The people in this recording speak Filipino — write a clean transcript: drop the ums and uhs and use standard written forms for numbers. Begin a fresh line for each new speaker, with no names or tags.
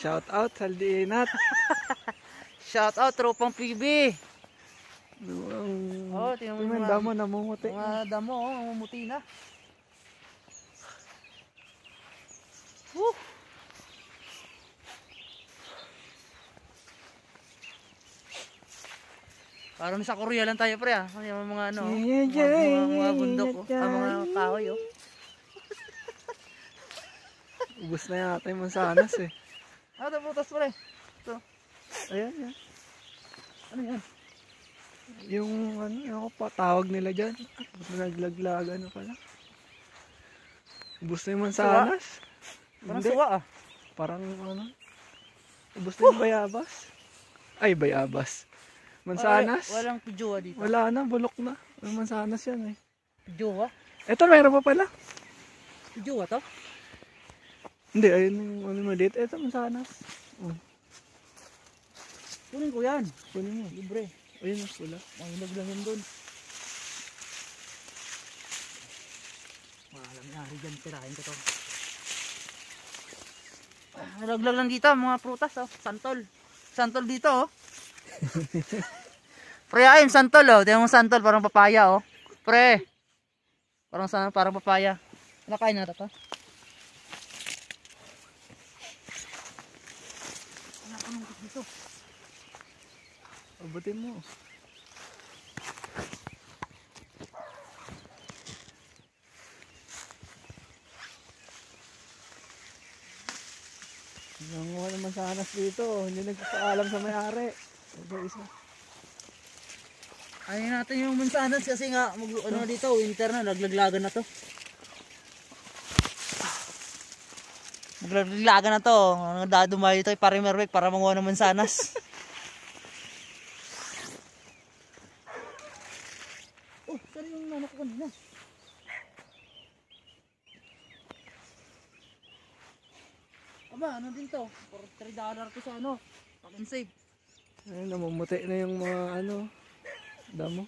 Shout out sa Linat.
Shout out tropang PB.
Oh, tingnan damo namumuti.
Mga damo, namumuti na. Woo! Parang sa Korea lang tayo pre ah. Yung mga ano, mga bundok, mga kahoy oh.
Ubus na yata yung mansanas eh.
Ito butas pre. Ito.
Ayan yan.
Ano yan?
Yung ano, yung patawag nila dyan. Naglaglag ano pala. Ubus na yung mansanas.
Parang suwa ah.
Parang ano. Ubus na yung bayabas. Ay, bayabas. Mansanas.
Walang pijuwa dito.
Wala na, bulok na. Mansanas yan eh.
Pijuwa?
Ito, mayroon pa pala.
Pijuwa to?
Hindi, ayun yung ano maliit. Ito, mansanas.
Kunin ko yan.
Kunin mo.
Libre.
Ayun, pula.
Mahilag lang yun dun. Walang yari dyan, tirahin ko to. Nalaglag lang dito, mga prutas oh. Santol. Santol dito oh. Pre, ayun, santol oh. Tingnan mo santol, parang papaya oh. Pre. Parang papaya. Nakain na ito to. Wala ka nung dito.
Abutin mo. Nanguha naman sa anas dito. Hindi nagpapaalam sa may-ari. Isa.
Ayun natin yung mansanas kasi nga ano dito, winter na, naglaglagan na to. Naglaglagan na to. Ano dadumay dito ay parimerwek para manguha ng mansanas. Oh, saan yung nanak ko kanina? Aba, ano din to? $3 to sa ano? Pack and save.
Ayun, namumuti na yung mga ano, damo.